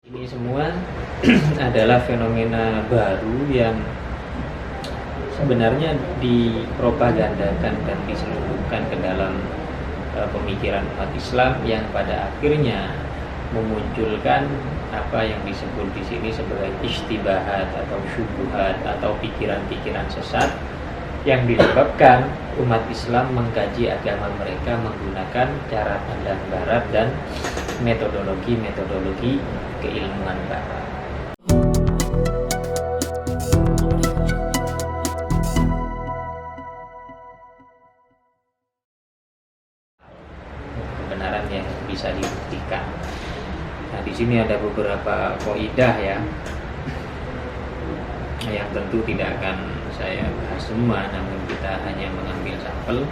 Ini semua adalah fenomena baru yang sebenarnya dipropagandakan dan diselundupkan ke dalam pemikiran umat Islam yang pada akhirnya memunculkan apa yang disebut di sini sebagai istibahat atau syubhat atau pikiran-pikiran sesat yang disebabkan umat Islam mengkaji agama mereka menggunakan cara pandang barat dan metodologi keilmuan barat. Kebenaran yang bisa dibuktikan. Nah, di sini ada beberapa kaidah ya, yang tentu tidak akan saya bahas semua, namun kita hanya mengambil sampel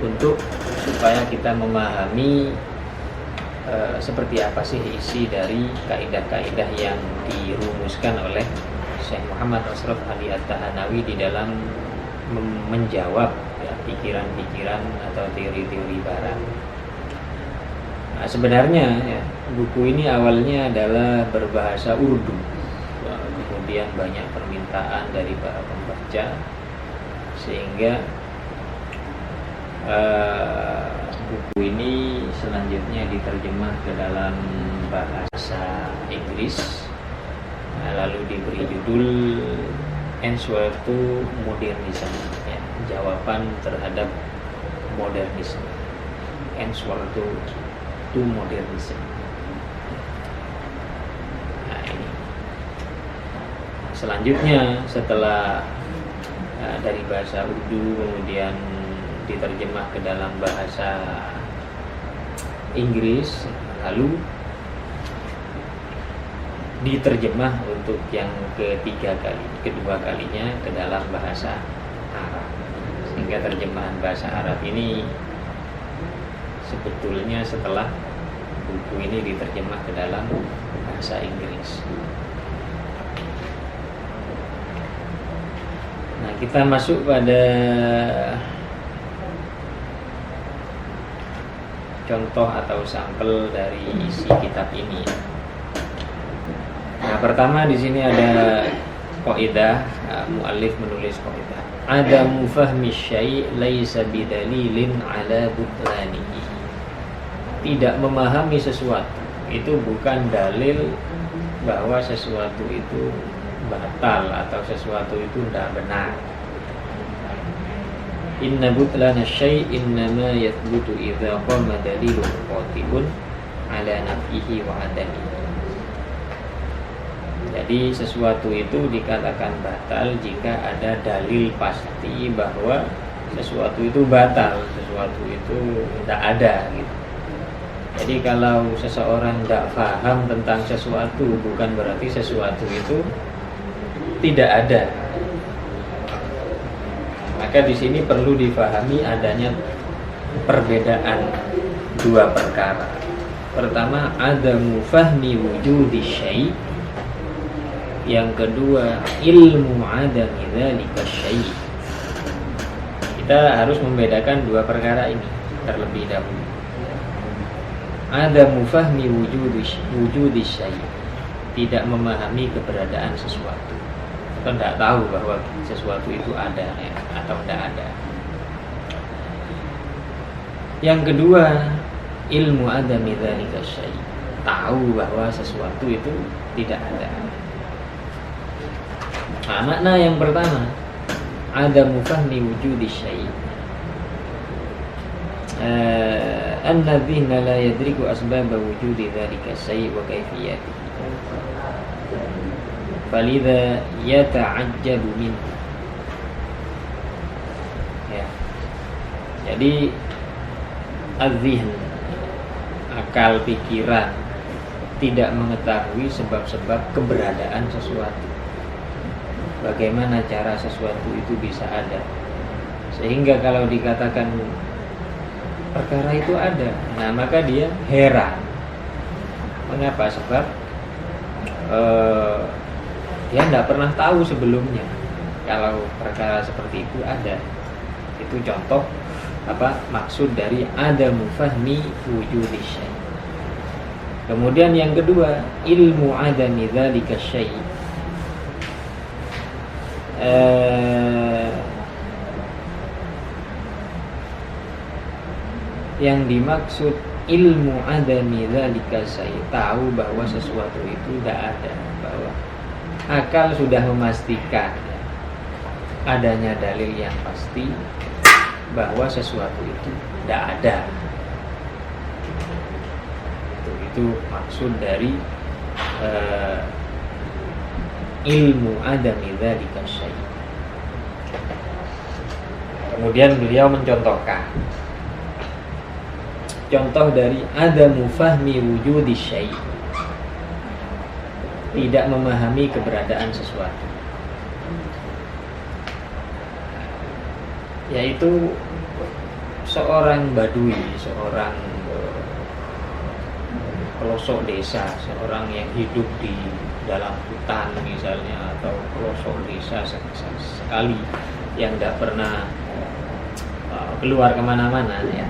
untuk supaya kita memahami seperti apa sih isi dari kaidah-kaidah yang dirumuskan oleh Syekh Muhammad Ashraf Ali At-Tahanawi di dalam menjawab ya, pikiran-pikiran atau teori-teori barat. Nah, sebenarnya ya, buku ini awalnya adalah berbahasa Urdu. Kemudian banyak permintaan dari para pembaca sehingga buku ini selanjutnya diterjemah ke dalam bahasa Inggris, lalu diberi judul Answer to Modernism, ya, jawaban terhadap modernisme. Answer to Modernism. Nah, ini selanjutnya setelah dari bahasa Urdu kemudian diterjemah ke dalam bahasa Inggris, lalu diterjemah untuk yang kedua kalinya ke dalam bahasa Arab. Sehingga terjemahan bahasa Arab ini sebetulnya setelah buku ini diterjemah ke dalam bahasa Inggris. Nah, kita masuk pada contoh atau sampel dari isi kitab ini. Nah, pertama di sini ada kaidah, muallif menulis kaidah. Ada mufahmi syai' laisa bidalilin ala butlanihi. Tidak memahami sesuatu itu bukan dalil bahwa sesuatu itu batal atau sesuatu itu tidak benar. Inna butlana syai' innama yathbutu idza qama dalilun qati'un ala naf'ihi wa adamihi. Jadi sesuatu itu dikatakan batal jika ada dalil pasti bahwa sesuatu itu batal, sesuatu itu tidak ada gitu. Jadi kalau seseorang tidak paham tentang sesuatu bukan berarti sesuatu itu tidak ada. Maka di sini perlu difahami adanya perbedaan dua perkara. Pertama, adamu fahmi wujudi syai'. Yang kedua, ilmu adami dzalika syai'. Kita harus membedakan dua perkara ini terlebih dahulu. Adamu fahmi wujudi syai'. Tidak memahami keberadaan sesuatu. Kita tidak tahu bahwa sesuatu itu ada ya, atau tidak ada. Yang kedua, ilmu adami dzalika syai'. Tahu bahwa sesuatu itu tidak ada. Nah, makna yang pertama, adamu fahmi wujudi syai'. Anna dhihna la yadriku asbab wujudi dzalika syai' wa kaifiyatihi. Falidha yata'ajjabu minhu. Ya. Jadi az-zihn, akal pikiran tidak mengetahui sebab-sebab keberadaan sesuatu. Bagaimana cara sesuatu itu bisa ada? Sehingga kalau dikatakan perkara itu ada, nah maka dia heran. Mengapa? Sebab dia tidak pernah tahu sebelumnya kalau perkara seperti itu ada. Itu contoh maksud dari adamu fahmi wujudi syai'. Kemudian yang kedua, ilmu adami dzalika syai'. Yang dimaksud ilmu adami dzalika syai', tahu bahwa sesuatu itu tidak ada, bahwa akal sudah memastikan adanya dalil yang pasti bahwa sesuatu itu tidak ada. Itu maksud dari ilmu adami dzalika syai'. Kemudian beliau mencontohkan contoh dari adamu fahmi wujudi syai', tidak memahami keberadaan sesuatu, yaitu seorang badui, seorang pelosok desa, seorang yang hidup di dalam hutan misalnya, atau pelosok desa sekali yang tidak pernah keluar kemana-mana ya.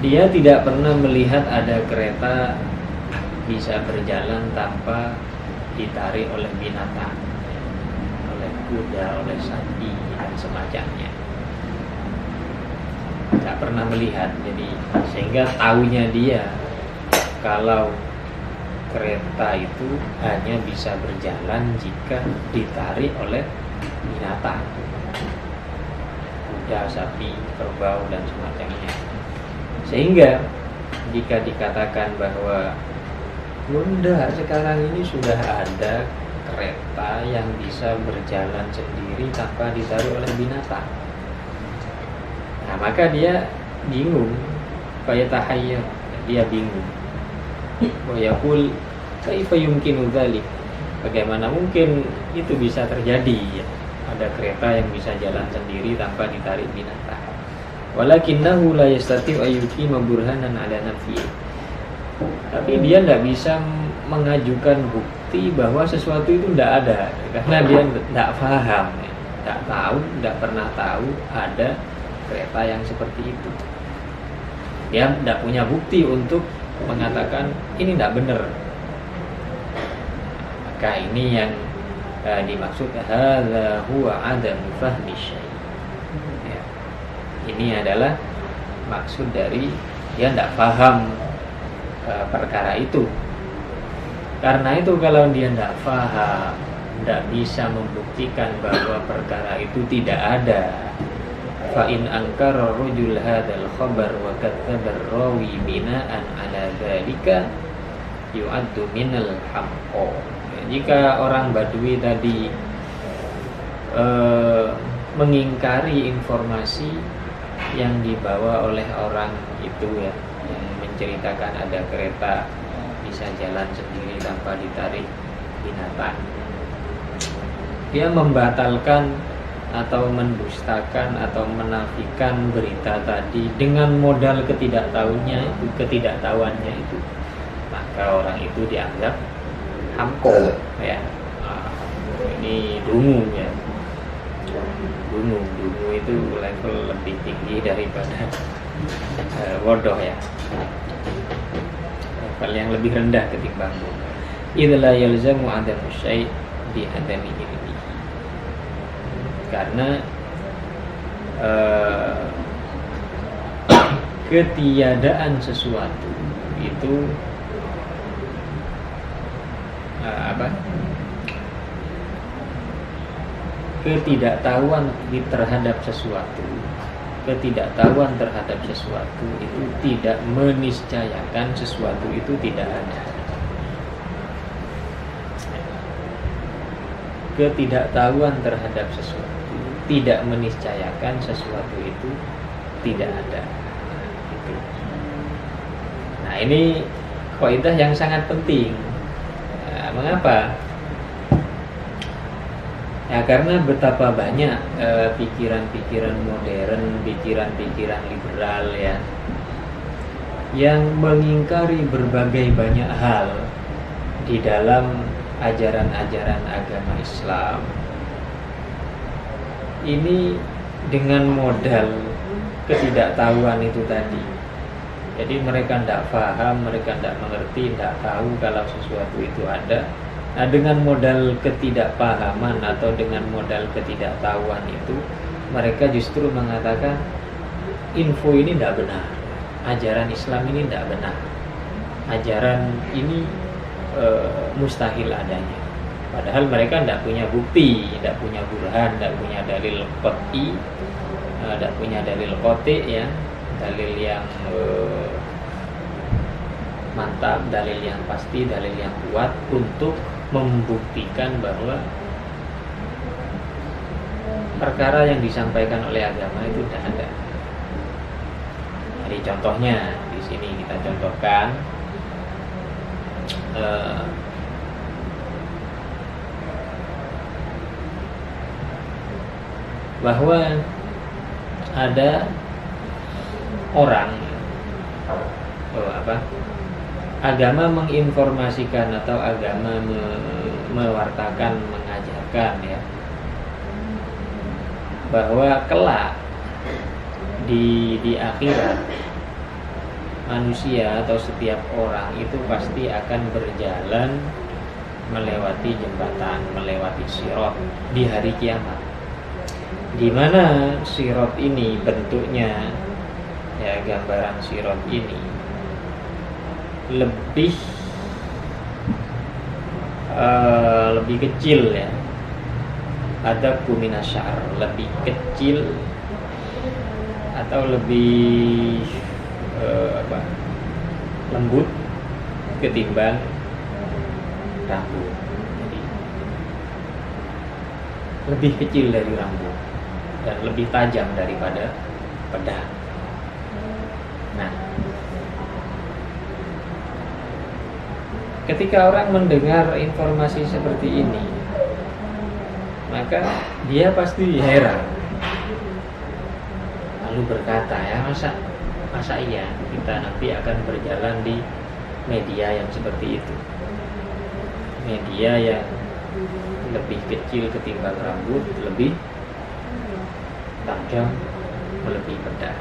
Dia tidak pernah melihat ada kereta bisa berjalan tanpa ditarik oleh binatang, oleh kuda, oleh sapi dan semacamnya. Tidak pernah melihat, jadi sehingga tahunya dia kalau kereta itu hanya bisa berjalan jika ditarik oleh binatang, kuda, sapi, kerbau dan semacamnya. Sehingga jika dikatakan bahwa bunda sekarang ini sudah ada kereta yang bisa berjalan sendiri tanpa ditarik oleh binatang, nah maka dia bingung, fayatahayyar, dia bingung, wa yaqul kaifa yumkinu dzalik, bagaimana mungkin itu bisa terjadi ya? Ada kereta yang bisa jalan sendiri tanpa ditarik binatang. Walakinnahu la yastati'u ayyuqima burhanan ala nafsihi, tapi dia tidak bisa mengajukan bukti bahwa sesuatu itu tidak ada, karena dia tidak paham, tidak tahu, tidak pernah tahu ada kereta yang seperti itu. Dia tidak punya bukti untuk mengatakan ini tidak benar. Maka ini yang dimaksud hadza huwa adamu fahmi syai'. Ya. Ini adalah maksud dari dia tidak paham perkara itu. Karena itu kalau dia tidak paham, tidak bisa membuktikan bahwa perkara itu tidak ada, fa in ankara rajul hadzal khabar wa kadzdzaba rawi bina'an ala dzalika yu'addu minal hamqa. Jika orang badui tadi mengingkari informasi yang dibawa oleh orang itu ya, yang menceritakan ada kereta bisa jalan sendiri tanpa ditarik binatang, dia membatalkan atau mendustakan atau menafikan berita tadi dengan modal ketidaktahuannya itu, maka orang itu dianggap hamko ya. Ini dungu ya. Dungu itu level lebih tinggi daripada bodoh ya, level yang lebih rendah ketimbang bodoh. Idza yalzamu adamu syai' bi adami ilmi, karena ketiadaan sesuatu itu ketidaktahuan terhadap sesuatu, ketidaktahuan terhadap sesuatu itu tidak meniscayakan sesuatu itu tidak ada. Ketidaktahuan terhadap sesuatu tidak meniscayakan sesuatu itu tidak ada. Nah, ini kaidah yang sangat penting. Nah, mengapa? Ya karena betapa banyak pikiran-pikiran modern, pikiran-pikiran liberal ya, yang mengingkari berbagai banyak hal di dalam ajaran-ajaran agama Islam. Ini dengan modal ketidaktahuan itu tadi Jadi mereka tidak paham, mereka tidak mengerti, tidak tahu kalau sesuatu itu ada. Nah, dengan modal ketidakpahaman atau dengan modal ketidaktahuan itu, mereka justru mengatakan info ini tidak benar, ajaran Islam ini tidak benar, ajaran ini mustahil adanya. Padahal mereka tidak punya bukti, tidak punya burhan, tidak punya dalil qat'i, tidak punya dalil qati', ya, dalil yang mantap, dalil yang pasti, dalil yang kuat untuk membuktikan bahwa perkara yang disampaikan oleh agama itu tidak ada. Jadi contohnya di sini kita contohkan bahwa ada orang agama menginformasikan atau agama mewartakan, mengajarkan, ya, bahwa kelak di akhirat manusia atau setiap orang itu pasti akan berjalan melewati jembatan, melewati sirat di hari kiamat. Di mana sirat ini bentuknya, ya, gambaran sirat ini lebih kecil, ya, ada kuminasyar, lebih kecil atau lebih lembut ketimbang rambut. Jadi lebih kecil dari rambut dan lebih tajam daripada pedang. Nah, ketika orang mendengar informasi seperti ini, maka dia pasti heran, lalu berkata, ya, masa iya kita nanti akan berjalan di media yang seperti itu, media yang lebih kecil ketimbang rambut, lebih tajam melebihi pedang.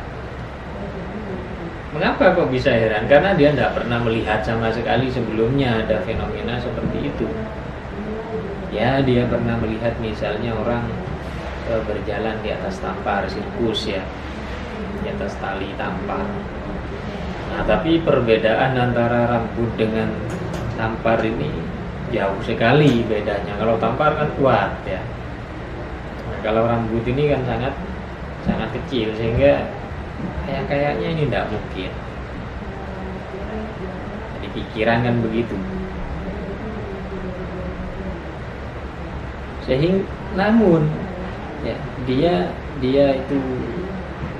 Mengapa kok bisa heran? Karena dia tidak pernah melihat sama sekali sebelumnya ada fenomena seperti itu. Ya, dia pernah melihat misalnya orang berjalan di atas tampar sirkus, ya, di atas tali tampar. Nah, tapi perbedaan antara rambut dengan tampar ini jauh sekali bedanya. Kalau tampar kan kuat, ya. Nah, kalau rambut ini kan sangat kecil, sehingga kayaknya ini tidak mungkin. Jadi pikiran kan begitu. Sehingga namun, ya, dia itu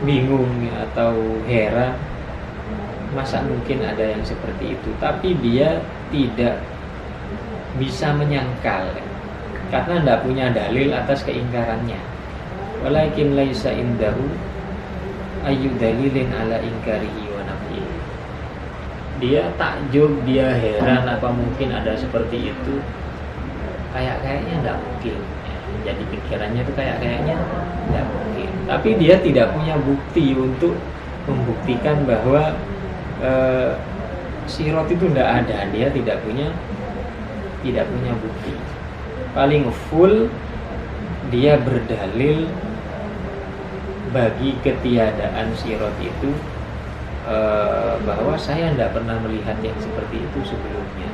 bingung atau heran, masa mungkin ada yang seperti itu. Tapi dia tidak bisa menyangkal, ya, karena tidak punya dalil atas keingkarannya. Walakin laisa indahu ayu dalilin ala ingkarihi wa nafihi. Dia takjub, dia heran, apa mungkin ada seperti itu? Kayaknya tidak mungkin. Jadi pikirannya itu kayaknya tidak mungkin. Tapi dia tidak punya bukti untuk membuktikan bahwa sirat itu tidak ada. Dia tidak punya bukti. Paling full dia berdalil bagi ketiadaan sirat itu, bahwa saya tidak pernah melihat yang seperti itu sebelumnya.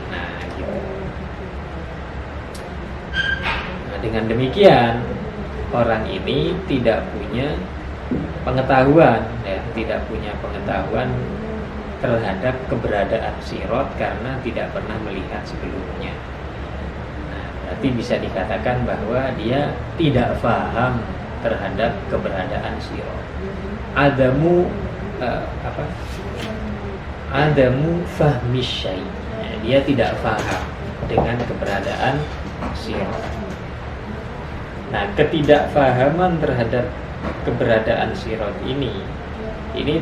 Nah, gitu. Nah, dengan demikian orang ini tidak punya pengetahuan, ya, tidak punya pengetahuan terhadap keberadaan sirat karena tidak pernah melihat sebelumnya. Nah, berarti bisa dikatakan bahwa dia tidak paham terhadap keberadaan sirat. Adamu fahmi syai'. Dia tidak paham dengan keberadaan sirat. Nah, ketidakfahaman terhadap keberadaan sirat ini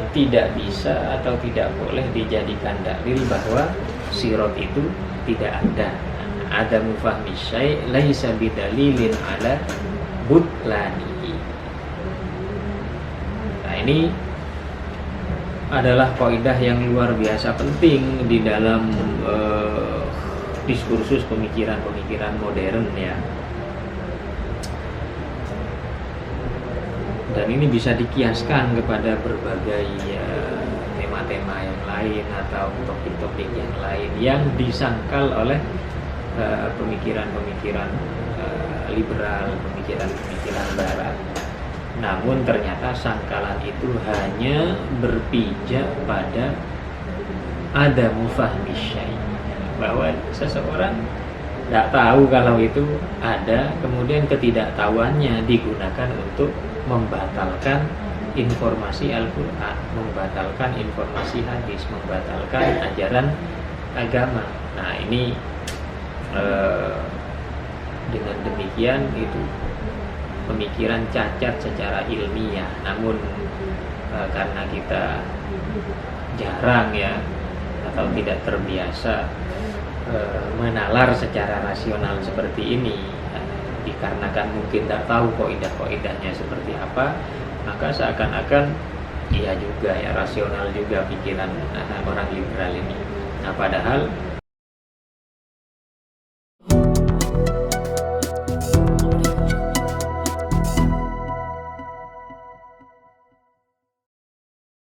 tidak bisa atau tidak boleh dijadikan dalil bahwa sirat itu tidak ada. Adamu fahmi syai' laisa bidalilin ala butlanihi. Nah, ini adalah kaidah yang luar biasa penting di dalam diskursus pemikiran-pemikiran modern ya. Dan ini bisa dikiaskan kepada berbagai tema-tema yang lain atau topik-topik yang lain yang disangkal oleh pemikiran-pemikiran liberal, pemikiran-pemikiran barat. Namun ternyata sangkalan itu hanya berpijak pada adamu fahmi syai', bahwa seseorang tidak tahu kalau itu ada, kemudian ketidaktahuannya digunakan untuk membatalkan informasi Al-Quran, membatalkan informasi hadis, membatalkan ajaran agama. Nah ini dengan demikian itu pemikiran cacat secara ilmiah. Namun karena kita jarang ya atau tidak terbiasa menalar secara rasional seperti ini, dikarenakan mungkin tidak tahu kaidah-kaidahnya seperti apa, maka seakan-akan iya juga ya, rasional juga pikiran orang liberal ini. Nah padahal